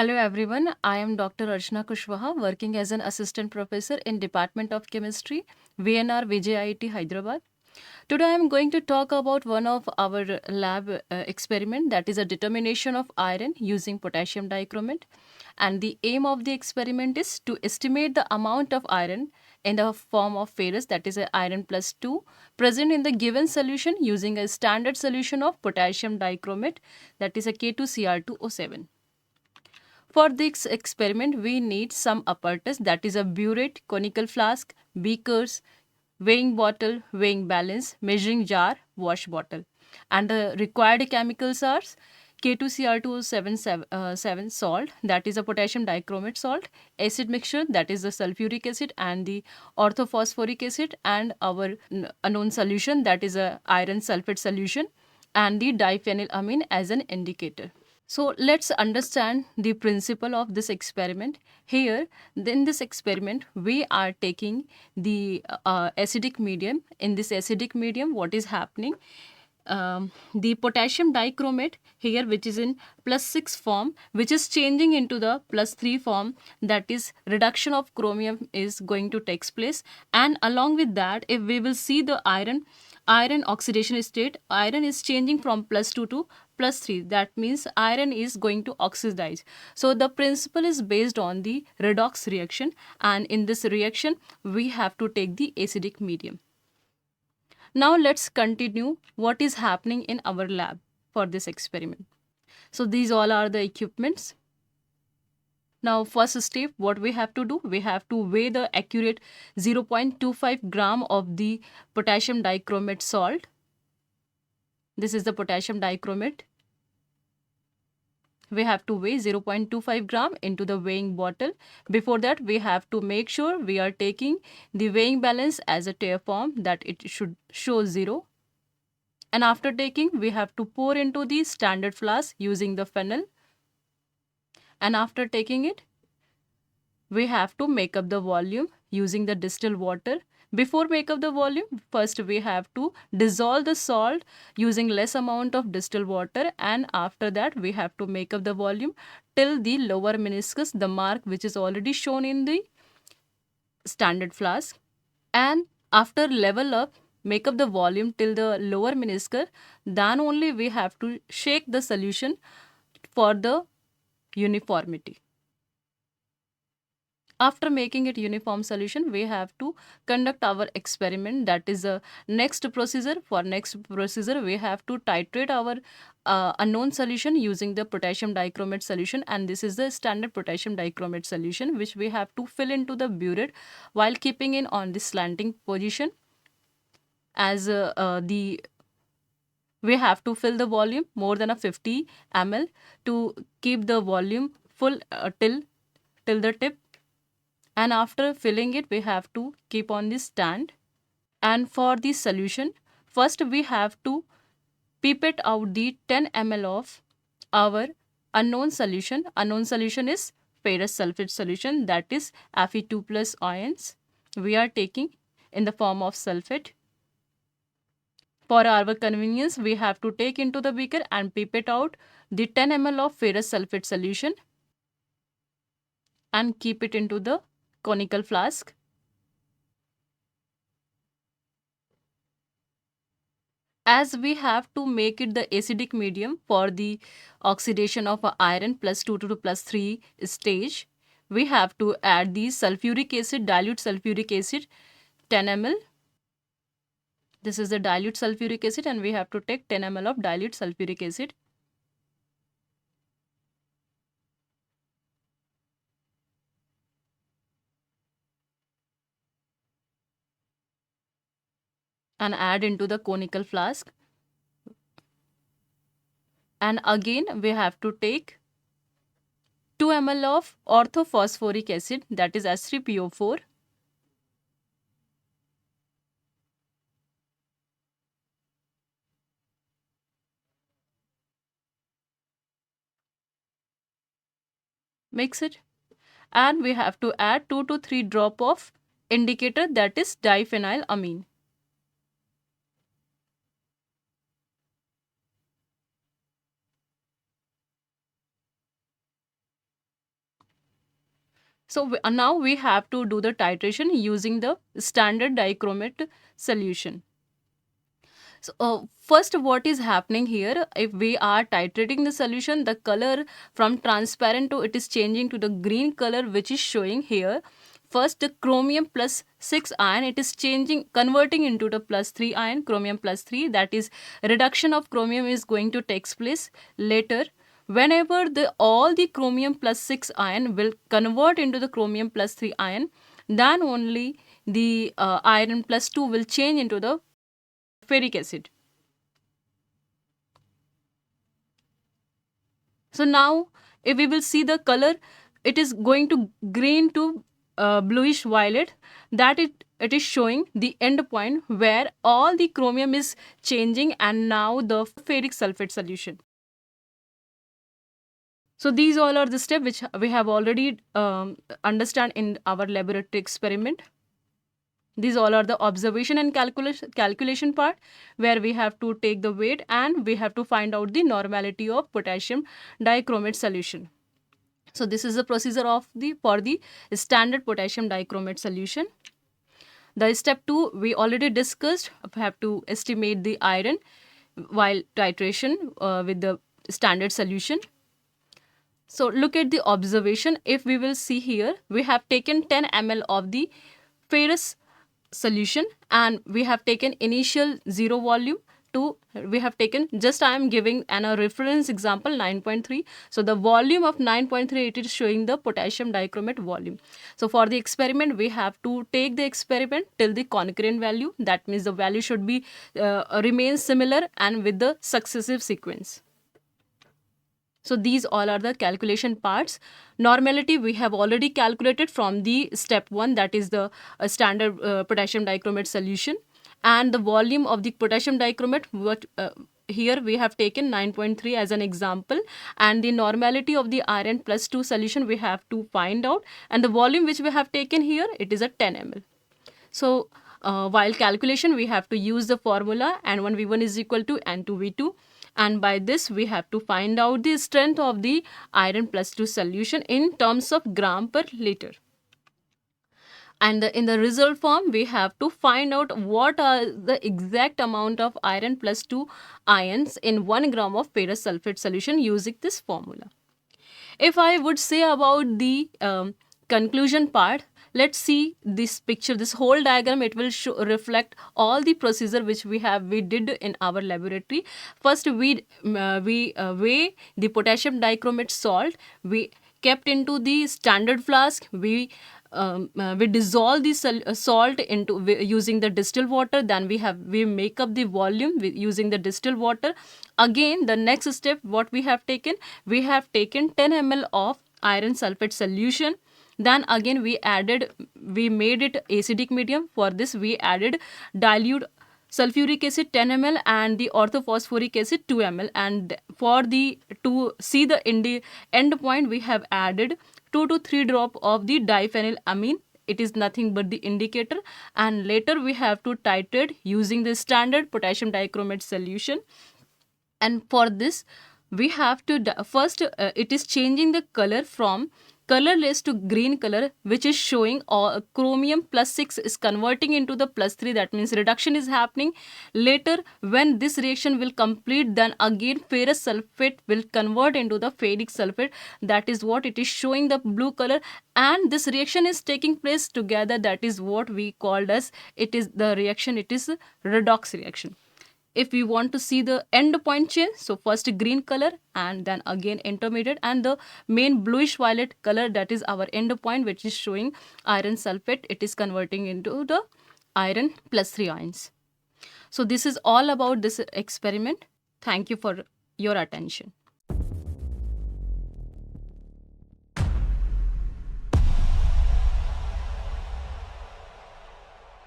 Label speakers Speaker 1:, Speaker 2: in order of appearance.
Speaker 1: Hello everyone, I am Dr. Archana Kushwaha, working as an assistant professor in Department of Chemistry, VNR VJIT Hyderabad. Today I am going to talk about one of our lab experiment, that is a determination of iron using potassium dichromate. And the aim of the experiment is to estimate the amount of iron in the form of ferrous, that is a iron plus 2, present in the given solution using a standard solution of potassium dichromate, that is a K2Cr2O7. For this experiment, we need some apparatus, that is a burette, conical flask, beakers, weighing bottle, weighing balance, measuring jar, wash bottle. And the required chemicals are K2Cr2O7 salt, that is a potassium dichromate salt, acid mixture, that is the sulfuric acid and the orthophosphoric acid, and our unknown solution, that is a iron sulfate solution, and the diphenylamine as an indicator. So let's understand the principle of this experiment. Here, in this experiment, we are taking the acidic medium. In this acidic medium, what is happening? The potassium dichromate here, which is in +6 form, which is changing into the +3 form, that is reduction of chromium is going to take place. And along with that, if we will see the iron oxidation state, iron is changing from +2 to +3. That means iron is going to oxidize. So the principle is based on the redox reaction, and in this reaction we have to take the acidic medium. Now let's continue what is happening in our lab for this experiment. So these all are the equipments. Now first step, what we have to do, we have to weigh the accurate 0.25 gram of the potassium dichromate salt. This is the potassium dichromate. We have to weigh 0.25 gram into the weighing bottle. Before that, we have to make sure we are taking the weighing balance as a tare form, that it should show 0. And after taking, we have to pour into the standard flask using the funnel. And after taking it, we have to make up the volume using the distilled water. Before make up the volume, first we have to dissolve the salt using less amount of distilled water, and after that we have to make up the volume till the lower meniscus, the mark which is already shown in the standard flask. And after level up, make up the volume till the lower meniscus, then only we have to shake the solution for the uniformity. After making it uniform solution, we have to conduct our experiment. That is the next procedure. For next procedure, we have to titrate our unknown solution using the potassium dichromate solution, and this is the standard potassium dichromate solution, which we have to fill into the burette while keeping it on the slanting position. As we have to fill the volume more than a 50 ml to keep the volume full till the tip. And after filling it, we have to keep on this stand. And for the solution, first we have to pipette out the 10 ml of our unknown solution. Unknown solution is ferrous sulfate solution, that is Fe2 plus ions. We are taking in the form of sulfate. For our convenience, we have to take into the beaker and pipette out the 10 ml of ferrous sulfate solution and keep it into the conical flask. As we have to make it the acidic medium for the oxidation of iron +2 to +3 stage, we have to add the sulfuric acid, dilute sulfuric acid 10 ml. This is the dilute sulfuric acid, and we have to take 10 ml of dilute sulfuric acid. And add into the conical flask. And again we have to take 2 ml of orthophosphoric acid, that is H3PO4. Mix it. And we have to add 2 to 3 drop of indicator, that is diphenylamine. So now we have to do the titration using the standard dichromate solution. So first, what is happening here, if we are titrating the solution, the color from transparent to it is changing to the green color, which is showing here. First, the chromium plus 6 ion, it is changing, converting into the plus 3 ion, chromium plus 3, that is reduction of chromium is going to take place later. Whenever all the chromium plus 6 ion will convert into the chromium plus 3 ion, then only the iron plus 2 will change into the ferric acid. So now if we will see the color, it is going to green to bluish violet, that it is showing the end point where all the chromium is changing and now the ferric sulfate solution. So these all are the steps which we have already understand in our laboratory experiment. These all are the observation and calculation part, where we have to take the weight and we have to find out the normality of potassium dichromate solution. So this is the procedure of for the standard potassium dichromate solution. The step 2 we already discussed. We have to estimate the iron while titration with the standard solution. So look at the observation. If we will see here, we have taken 10 ml of the ferrous solution and we have taken initial 0 volume to, we have taken, just I am giving a reference example 9.3. So the volume of 9.3, it is showing the potassium dichromate volume. So for the experiment, we have to take the experiment till the concurrent value. That means the value should be remain similar and with the successive sequence. So these all are the calculation parts. Normality we have already calculated from the step 1, that is the standard potassium dichromate solution. And the volume of the potassium dichromate, what here we have taken 9.3 as an example, and the normality of the iron plus 2 solution we have to find out, and the volume which we have taken here, it is a 10 ml. So while calculation we have to use the formula N1V1 is equal to N2V2. And by this we have to find out the strength of the iron plus 2 solution in terms of gram per liter. And in the result form, we have to find out what are the exact amount of iron plus 2 ions in 1 gram of ferrous sulfate solution using this formula. If I would say about the conclusion part, let's see this picture, this whole diagram. It will reflect all the procedure which we did in our laboratory. First, we weigh the potassium dichromate salt. We kept into the standard flask. We dissolve the salt into using the distilled water. Then we make up the volume using the distilled water. Again, the next step, what we have taken 10 ml of iron sulfate solution. Then again we made it acidic medium. For this we added dilute sulfuric acid 10 ml and the orthophosphoric acid 2 ml. And to see the end point, we have added 2 to 3 drop of the diphenylamine. It is nothing but the indicator. And later we have to titrate using the standard potassium dichromate solution. And for this we have to first it is changing the color from colorless to green color, which is showing chromium plus 6 is converting into the plus 3. That means reduction is happening. Later, when this reaction will complete, then again ferrous sulfate will convert into the ferric sulfate. That is what it is showing, the blue color. And this reaction is taking place together. That is what we called as, it is the reaction, it is redox reaction. If we want to see the end point change, so first green color and then again intermediate and the main bluish violet color, that is our end point, which is showing iron sulfate. It is converting into the iron plus 3 ions. So this is all about this experiment. Thank you for your attention.